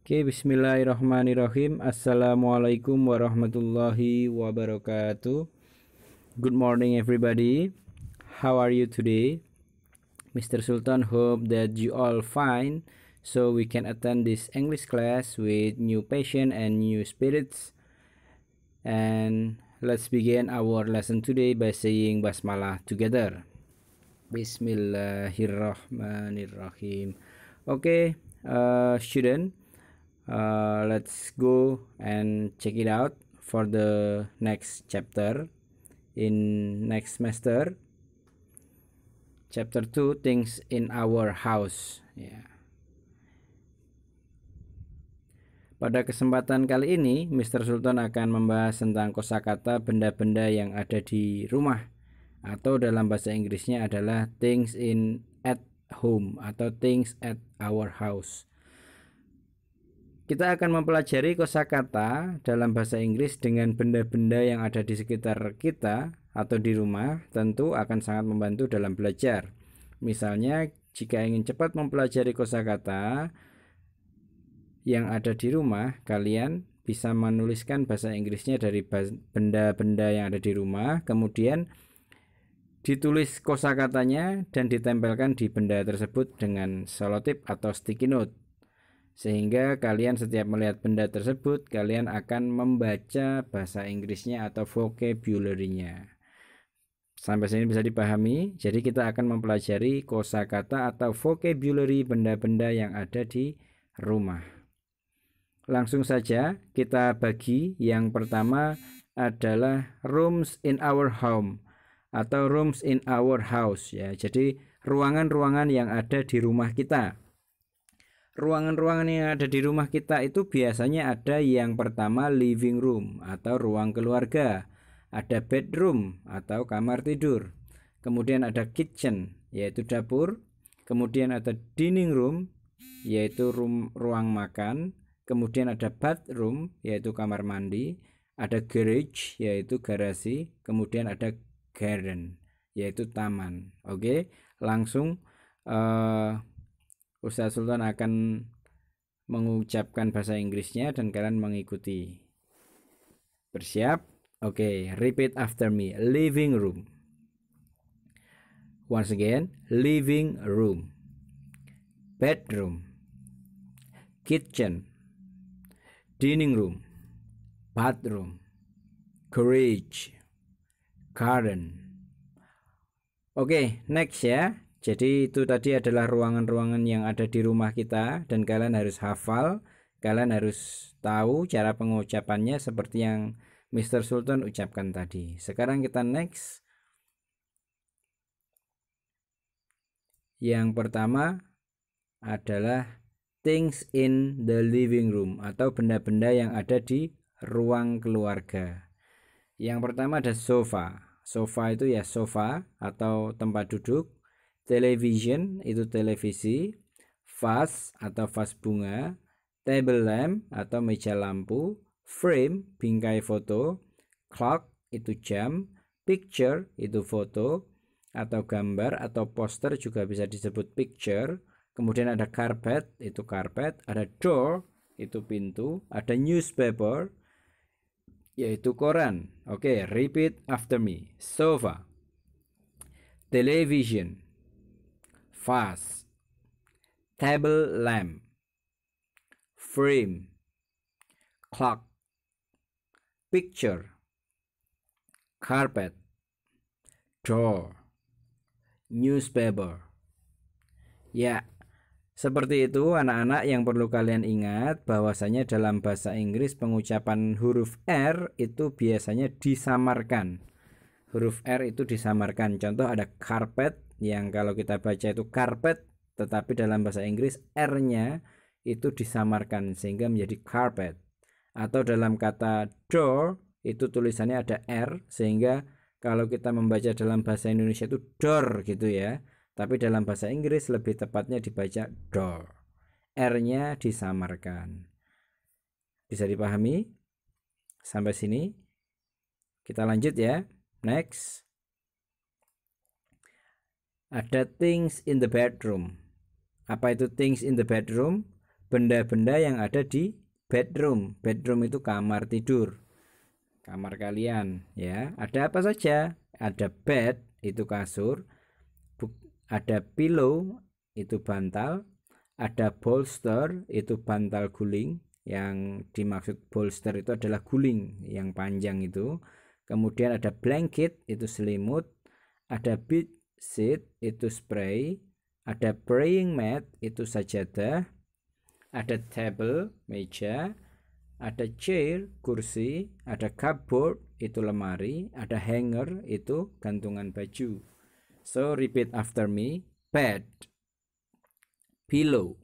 Oke, bismillahirrahmanirrahim. Assalamualaikum warahmatullahi wabarakatuh. Good morning everybody. How are you today? Mr. Sultan hope that you all fine so we can attend this English class with new passion and new spirits. And let's begin our lesson today by saying basmalah together. Bismillahirrahmanirrahim. Okay, student, let's go and check it out for the next chapter in next semester, chapter 2, things in our house. Pada kesempatan kali ini Mr. Sultan akan membahas tentang kosakata benda-benda yang ada di rumah, atau dalam bahasa Inggrisnya adalah things in at home atau things at our house. Kita akan mempelajari kosakata dalam bahasa Inggris dengan benda-benda yang ada di sekitar kita atau di rumah. Tentu akan sangat membantu dalam belajar. Misalnya, jika ingin cepat mempelajari kosakata yang ada di rumah, kalian bisa menuliskan bahasa Inggrisnya dari benda-benda yang ada di rumah, kemudian ditulis kosakatanya dan ditempelkan di benda tersebut dengan selotip atau sticky note. Sehingga kalian setiap melihat benda tersebut, kalian akan membaca bahasa Inggrisnya atau vocabulary-nya. Sampai sini bisa dipahami. Jadi kita akan mempelajari kosakata atau vocabulary benda-benda yang ada di rumah. Langsung saja kita bagi. Yang pertama adalah rooms in our home atau rooms in our house ya. Jadi ruangan-ruangan yang ada di rumah kita. Ruangan-ruangan yang ada di rumah kita itu biasanya ada yang pertama living room atau ruang keluarga, ada bedroom atau kamar tidur, kemudian ada kitchen yaitu dapur, kemudian ada dining room yaitu ruang makan, kemudian ada bathroom yaitu kamar mandi, ada garage yaitu garasi, kemudian ada garden yaitu taman. Oke, langsung Ustaz Sultan akan mengucapkan bahasa Inggrisnya dan kalian mengikuti. Bersiap? Oke, repeat after me. Living room. Once again, living room. Bedroom. Kitchen. Dining room. Bathroom. Garage. Garden. Oke, next ya. Jadi itu tadi adalah ruangan-ruangan yang ada di rumah kita dan kalian harus hafal, kalian harus tahu cara pengucapannya seperti yang Mr. Sultan ucapkan tadi. Sekarang kita next. Yang pertama adalah things in the living room atau benda-benda yang ada di ruang keluarga. Yang pertama ada sofa. Sofa itu ya sofa atau tempat duduk. Television itu televisi, vase atau vas bunga, table lamp atau meja lampu, frame bingkai foto, clock itu jam, picture itu foto atau gambar atau poster juga bisa disebut picture. Kemudian ada carpet itu karpet, ada door itu pintu, ada newspaper yaitu koran. Oke, repeat after me. Sofa, television, vase, table lamp, frame, clock, picture, carpet, door, newspaper. Ya, seperti itu anak-anak yang perlu kalian ingat bahwasanya dalam bahasa Inggris pengucapan huruf R itu biasanya disamarkan. Huruf R itu disamarkan. Contoh ada carpet yang kalau kita baca itu carpet, tetapi dalam bahasa Inggris R-nya itu disamarkan sehingga menjadi carpet. Atau dalam kata door itu tulisannya ada R sehingga kalau kita membaca dalam bahasa Indonesia itu door gitu ya. Tapi dalam bahasa Inggris lebih tepatnya dibaca door. R-nya disamarkan. Bisa dipahami? Sampai sini. Kita lanjut ya. Next. Ada things in the bedroom. Apa itu things in the bedroom? benda-benda yang ada di bedroom. Bedroom itu kamar tidur, kamar kalian ya. Ada apa saja? Ada bed, itu kasur. Ada pillow, itu bantal. Ada bolster, itu bantal guling. Yang dimaksud bolster itu adalah guling yang panjang itu. Kemudian ada blanket, itu selimut. Ada bed sheet, itu spray. Ada praying mat, itu sajadah. Ada table, meja. Ada chair, kursi. Ada cupboard, itu lemari. Ada hanger, itu gantungan baju. So repeat after me. Bed, pillow,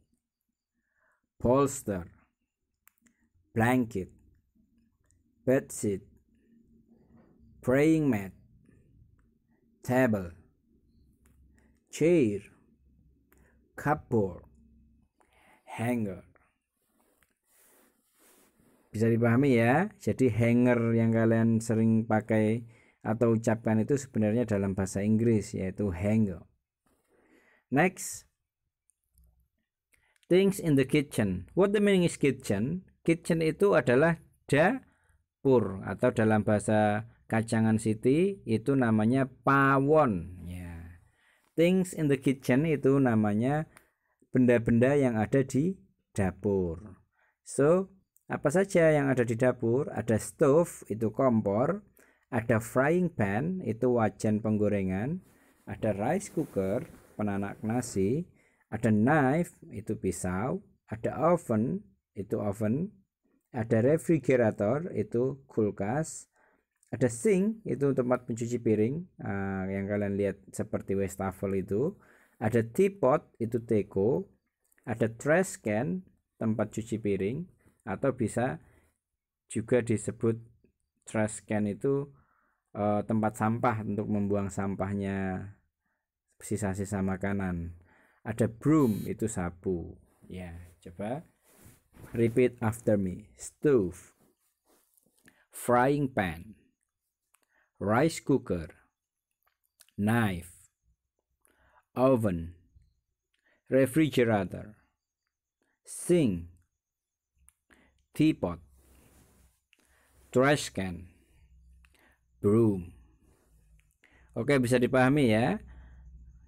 bolster, blanket, bedsheet, praying mat, table, chair, cupboard, hanger. Bisa dipahami ya. Jadi hanger yang kalian sering pakai atau ucapkan itu sebenarnya dalam bahasa Inggris, yaitu hanger. Next, things in the kitchen. What the meaning is kitchen? Kitchen itu adalah dapur, atau dalam bahasa Kacangan City itu namanya pawon ya. Things in the kitchen itu namanya benda-benda yang ada di dapur. So, apa saja yang ada di dapur? Ada stove, itu kompor. Ada frying pan, itu wajan penggorengan. Ada rice cooker, penanak nasi. Ada knife, itu pisau. Ada oven, itu oven. Ada refrigerator, itu kulkas. Ada sink, itu tempat mencuci piring, yang kalian lihat seperti wastafel itu. Ada teapot, itu teko. Ada trash can, tempat cuci piring, atau bisa juga disebut trash can itu tempat sampah untuk membuang sampahnya, sisa-sisa makanan. Ada broom, itu sapu ya. Coba repeat after me. Stove, frying pan, rice cooker, knife, oven, refrigerator, sink, teapot, trash can, broom. Oke, bisa dipahami ya.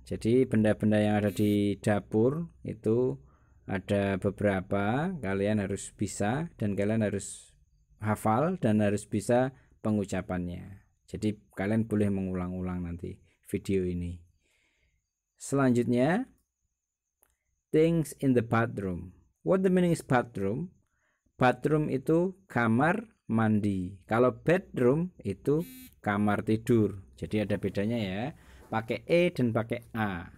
Jadi benda-benda yang ada di dapur itu ada beberapa, kalian harus bisa dan kalian harus hafal dan harus bisa pengucapannya. Jadi kalian boleh mengulang-ulang nanti video ini. Selanjutnya, things in the bathroom. What the meaning is bathroom? Bathroom itu kamar mandi. Kalau bedroom itu kamar tidur. Jadi ada bedanya ya. Pakai E dan pakai A.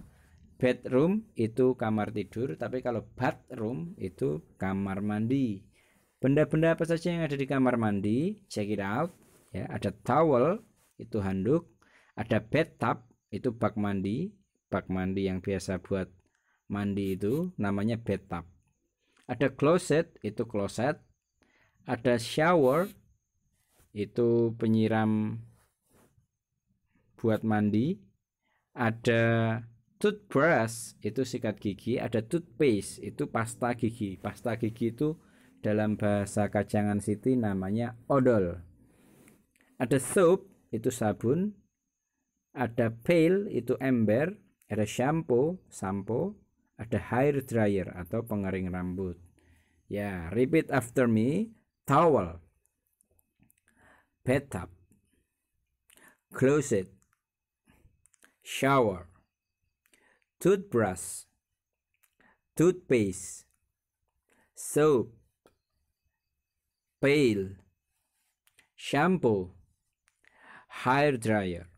Bedroom itu kamar tidur, tapi kalau bathroom itu kamar mandi. Benda-benda apa saja yang ada di kamar mandi? Check it out. Ya, ada towel, itu handuk. Ada bathtub, itu bak mandi. Bak mandi yang biasa buat mandi itu namanya bathtub. Ada closet, itu kloset. Ada shower, itu penyiram buat mandi. Ada toothbrush, itu sikat gigi. Ada toothpaste, itu pasta gigi. Pasta gigi itu dalam bahasa Kacangan City namanya odol. Ada soap, itu sabun. Ada pail, itu ember. Ada shampoo, sampo. Ada hair dryer atau pengering rambut. Ya, repeat after me. Towel, bathtub, closet, shower, toothbrush, toothpaste, soap, pail, shampoo, hair dryer.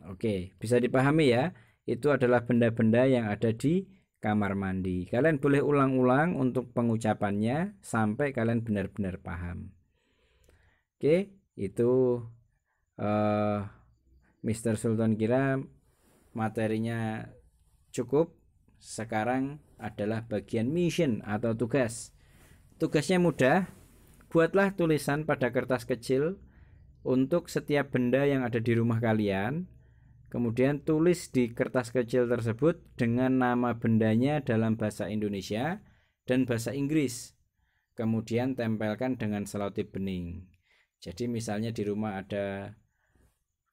Oke, bisa dipahami ya. Itu adalah benda-benda yang ada di kamar mandi. Kalian boleh ulang-ulang untuk pengucapannya sampai kalian benar-benar paham. Oke, itu Mr. Sultan kira materinya cukup. Sekarang adalah bagian mission atau tugas. Tugasnya mudah. Buatlah tulisan pada kertas kecil untuk setiap benda yang ada di rumah kalian. Kemudian tulis di kertas kecil tersebut dengan nama bendanya dalam bahasa Indonesia dan bahasa Inggris. Kemudian tempelkan dengan selotip bening. Jadi misalnya di rumah ada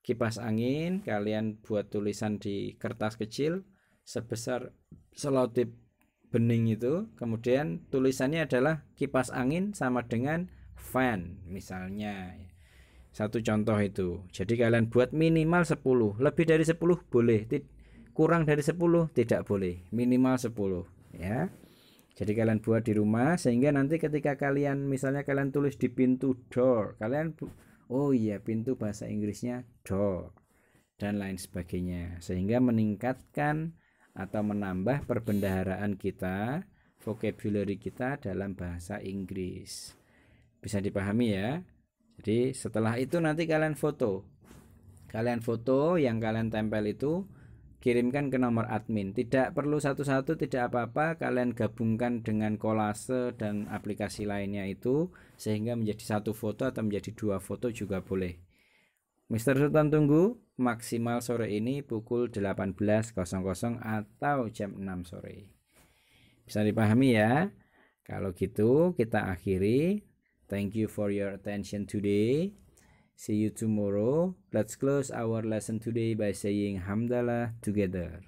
kipas angin, kalian buat tulisan di kertas kecil sebesar selotip bening itu, kemudian tulisannya adalah kipas angin sama dengan fan misalnya. Satu contoh itu. Jadi kalian buat minimal 10, lebih dari 10 boleh, kurang dari 10 tidak boleh, minimal 10 ya. Jadi kalian buat di rumah sehingga nanti ketika kalian misalnya kalian tulis di pintu door, kalian oh iya pintu bahasa Inggrisnya door dan lain sebagainya, sehingga meningkatkan atau menambah perbendaharaan kita, vocabulary kita dalam bahasa Inggris. Bisa dipahami ya? Jadi setelah itu nanti kalian foto yang kalian tempel itu, kirimkan ke nomor admin. Tidak perlu satu-satu, tidak apa-apa, kalian gabungkan dengan kolase dan aplikasi lainnya itu sehingga menjadi satu foto atau menjadi 2 foto juga boleh. Mr. Sultan tunggu maksimal sore ini pukul 18.00 atau jam 6 sore. Bisa dipahami ya? Kalau gitu kita akhiri. Thank you for your attention today. See you tomorrow. Let's close our lesson today by saying hamdalah together.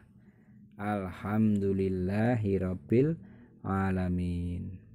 Alhamdulillahirabbil alamin.